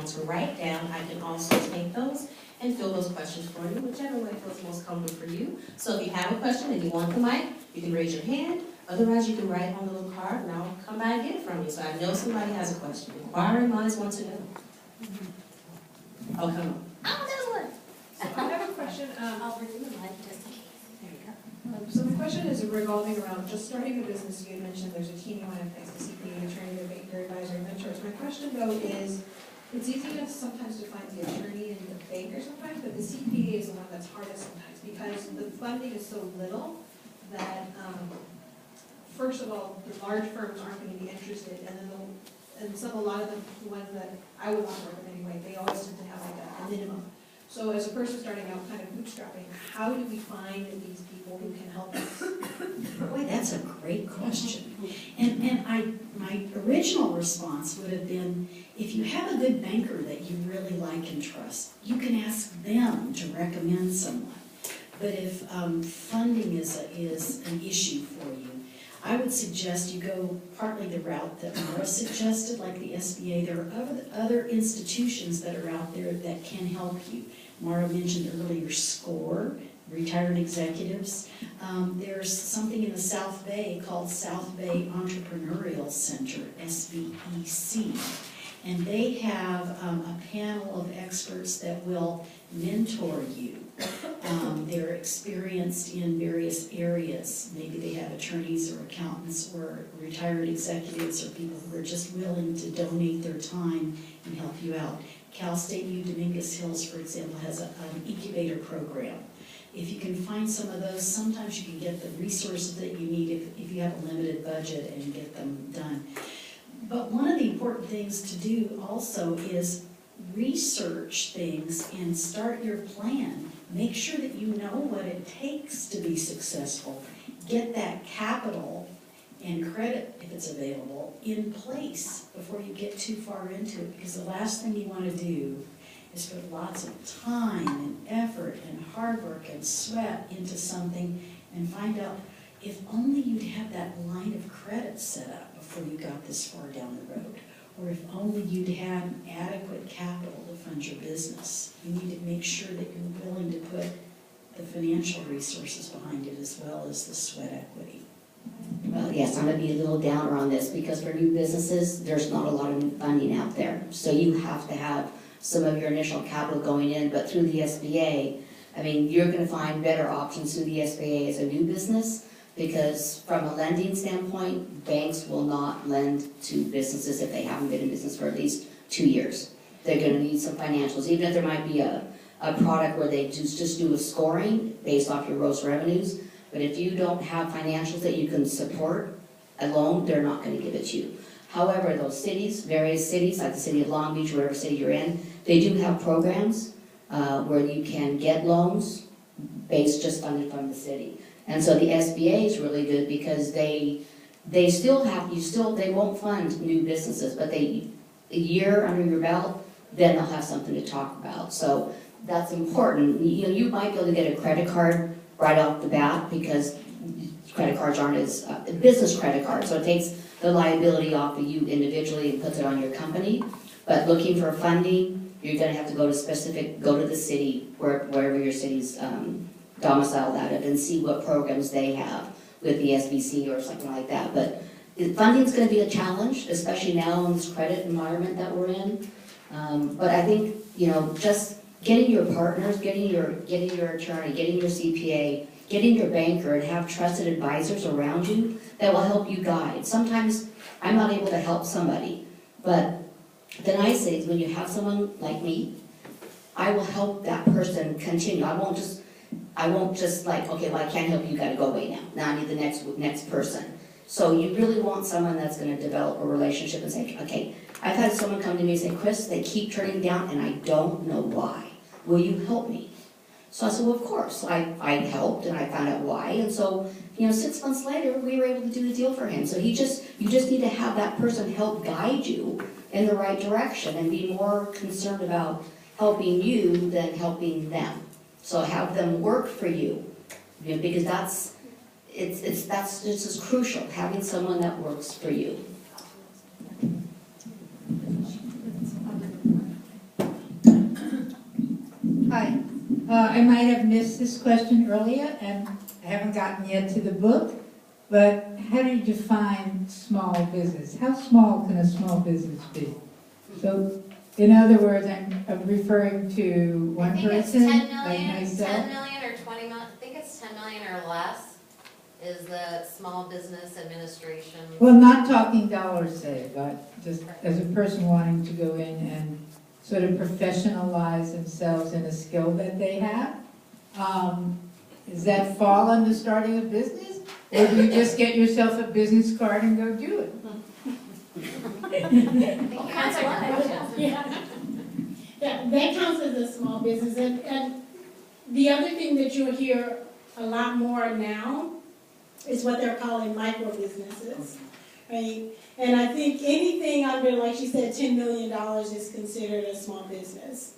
want to write down, I can also take those and fill those questions for you, whichever way feels most comfortable for you. So if you have a question and you want the mic, you can raise your hand. Otherwise, you can write on the little card, and I'll come by and get it from you. So I know somebody has a question. Inquiring minds want to know. Oh, come on. Oh, there's one. So I have a question. I'll bring you the mic just in case. There you go. So the question is revolving around just starting a business. You had mentioned there's a team you want to fix, the CPA, attorney, the banker, advisor, and mentors. My question though is, it's easy enough sometimes to find the attorney and the banker sometimes, but the CPA is the one that's hardest sometimes because the funding is so little that, first of all, the large firms aren't going to be interested, and then a lot of the ones that I would want to work with anyway, they always tend to have like a minimum. So as a person starting out kind of bootstrapping, how do we find these people who can help us? Boy, that's a great question. And my original response would have been, if you have a good banker that you really like and trust, you can ask them to recommend someone. But if funding is an issue for you, I would suggest you go partly the route that Mara suggested, like the SBA. There are other institutions that are out there that can help you. Mara mentioned earlier SCORE, retired executives. There's something in the South Bay called South Bay Entrepreneurial Center, SBEC. And they have a panel of experts that will mentor you. They're experienced in various areas. Maybe they have attorneys or accountants or retired executives or people who are just willing to donate their time and help you out. Cal State U Dominguez Hills, for example, has an incubator program. If you can find some of those, sometimes you can get the resources that you need if you have a limited budget and get them done. But one of the important things to do also is research things and start your plan. Make sure that you know what it takes to be successful. Get that capital and credit, if it's available, in place before you get too far into it. Because the last thing you want to do is put lots of time and effort and hard work and sweat into something and find out if only you'd have that line of credit set up before you got this far down the road. Or if only you'd had adequate capital to fund your business. You need to make sure that you're willing to put the financial resources behind it as well as the sweat equity. Well, yes, I'm going to be a little downer on this because for new businesses, there's not a lot of funding out there. So you have to have some of your initial capital going in, but through the SBA, I mean, you're going to find better options through the SBA as a new business. Because from a lending standpoint, banks will not lend to businesses if they haven't been in business for at least 2 years. They're going to need some financials, even if there might be a product where they just do a scoring based off your gross revenues. But if you don't have financials that you can support a loan, they're not going to give it to you. However, those cities, various cities, like the city of Long Beach, whatever city you're in, they do have programs where you can get loans based just funded from the city. And so the SBA is really good because they won't fund new businesses, but a year under your belt, then they'll have something to talk about. So that's important. You know, you might be able to get a credit card right off the bat because credit cards aren't as a business credit card, so it takes the liability off of you individually and puts it on your company. But looking for funding, you're going to have to go to the city, wherever your city's domiciled at it, and see what programs they have with the SBC or something like that. But funding is going to be a challenge, especially now in this credit environment that we're in. But I think, you know, just getting your partners, getting your attorney, getting your CPA, getting your banker, and have trusted advisors around you that will help you guide. Sometimes I'm not able to help somebody, but the nice thing is when you have someone like me, I will help that person continue. I won't just like, okay, well, I can't help you, gotta go away now. Now I need the next person. So you really want someone that's gonna develop a relationship and say, okay, I've had someone come to me and say, Chris, they keep turning down and I don't know why. Will you help me? So I said, well, of course. I helped and I found out why. And so, you know, 6 months later, we were able to do the deal for him. So you just need to have that person help guide you in the right direction and be more concerned about helping you than helping them. So have them work for you, because that's just as crucial, having someone that works for you. I might have missed this question earlier, and I haven't gotten yet to the book, but how do you define small business? How small can a small business be? So, in other words, I'm referring to one person, I think it's 10 like million, myself. 10 million or 20 million, I think it's 10 million or less is the Small Business Administration. Well, not talking dollars, say, but just as a person wanting to go in and sort of professionalize themselves in a skill that they have. Does that fall under starting a business? Or do you just get yourself a business card and go do it? Yeah, that counts as a small business, and the other thing that you'll hear a lot more now is what they're calling micro businesses, right? And I think anything under, like she said, $10 million is considered a small business.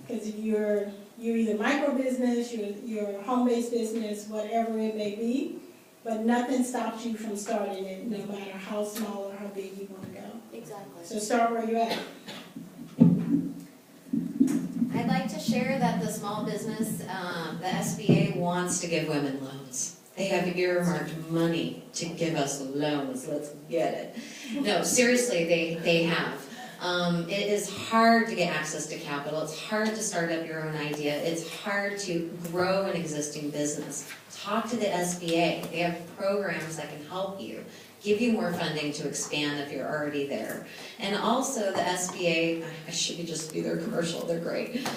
Because you're either micro business, you're a home-based business, whatever it may be, but nothing stops you from starting it, no matter how small or how big you want to go. Exactly. So start where you're at. I'd like to share that the small business, the SBA wants to give women loans. They have earmarked money to give us loans. Let's get it. No, seriously, they have. It is hard to get access to capital. It's hard to start up your own idea. It's hard to grow an existing business. Talk to the SBA. They have programs that can help you, give you more funding to expand if you're already there. And also the SBA, I should just be their commercial, they're great.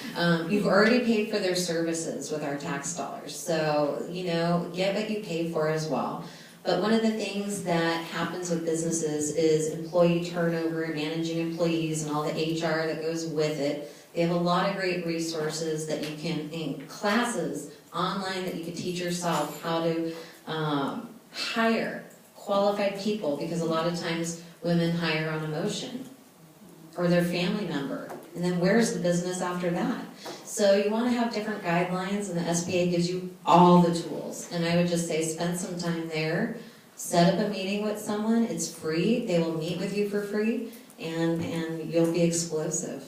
You've already paid for their services with our tax dollars. So, get what you pay for as well. But one of the things that happens with businesses is employee turnover, managing employees, and all the HR that goes with it. They have a lot of great resources that you can, in classes online, that you can teach yourself how to hire qualified people, because a lot of times women hire on emotion or their family member. And then where's the business after that? So you want to have different guidelines, and the SBA gives you all the tools. And I would just say spend some time there, set up a meeting with someone. It's free. They will meet with you for free, and you'll be explosive.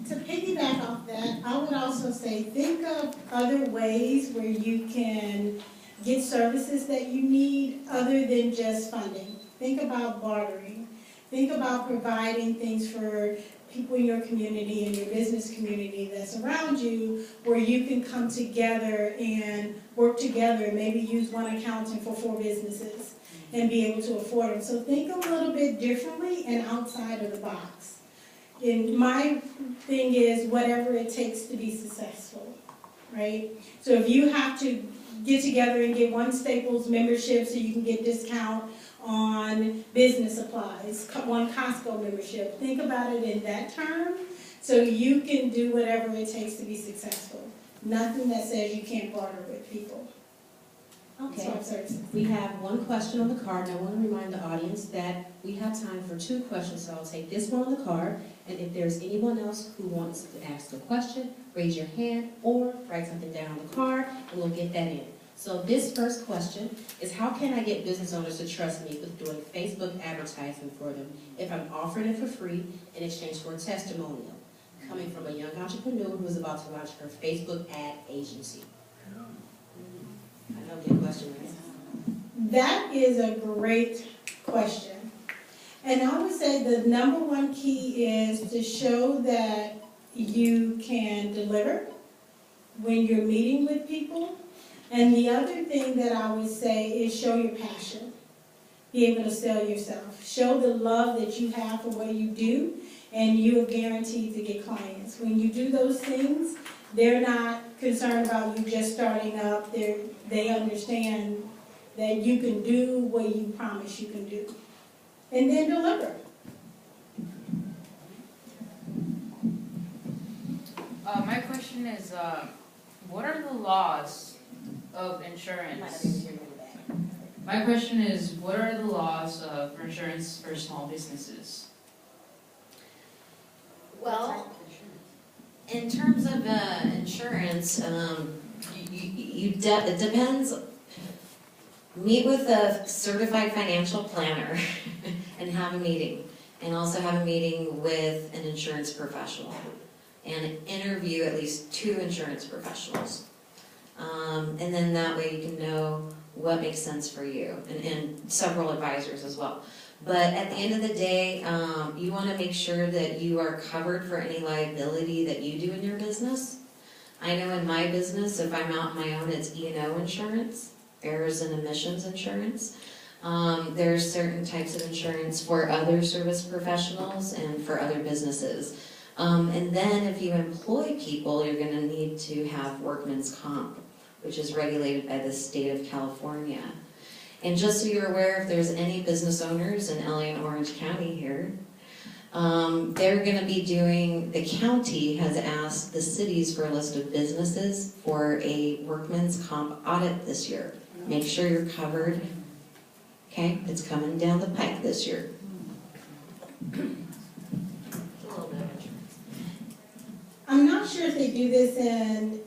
To piggyback off that, I would also say think of other ways where you can get services that you need other than just funding. Think about bartering. Think about providing things for people in your community and your business community that's around you, where you can come together and work together and maybe use one accountant for 4 businesses and be able to afford them. So think a little bit differently and outside of the box. And my thing is whatever it takes to be successful, right? So if you have to get together and get one Staples membership so you can get discount on business supplies, one Costco membership, think about it in that term so you can do whatever it takes to be successful. Nothing that says you can't barter with people. Okay. Swap services. We have one question on the card, and I want to remind the audience that we have time for 2 questions, so I'll take this one on the card, and if there's anyone else who wants to ask a question, raise your hand or write something down on the card, and we'll get that in. So this first question is, how can I get business owners to trust me with doing Facebook advertising for them if I'm offering it for free in exchange for a testimonial? Coming from a young entrepreneur who is about to launch her Facebook ad agency. I know the question is. That is a great question. And I would say the number one key is to show that you can deliver when you're meeting with people. And the other thing that I would say is show your passion. Be able to sell yourself. Show the love that you have for what you do, and you are guaranteed to get clients. When you do those things, they're not concerned about you just starting up. They understand that you can do what you promise you can do. And then deliver. My question is, what are the laws of insurance? My question is, what are the laws for insurance for small businesses? Well, in terms of insurance, it depends. Meet with a certified financial planner and have a meeting. and also have a meeting with an insurance professional and interview at least 2 insurance professionals. And then that way you can know what makes sense for you, and several advisors as well. But at the end of the day, you want to make sure that you are covered for any liability that you do in your business. I know in my business, if I'm out on my own, it's E&O insurance, errors and omissions insurance. There's certain types of insurance for other service professionals and for other businesses. And then if you employ people, you're going to need to have workman's comp, which is regulated by the state of California. And just so you're aware, if there's any business owners in LA and Orange County here, they're going to be doing, the county has asked the cities for a list of businesses for a workman's comp audit this year. Make sure you're covered. Okay, it's coming down the pike this year. I'm not sure if they do this in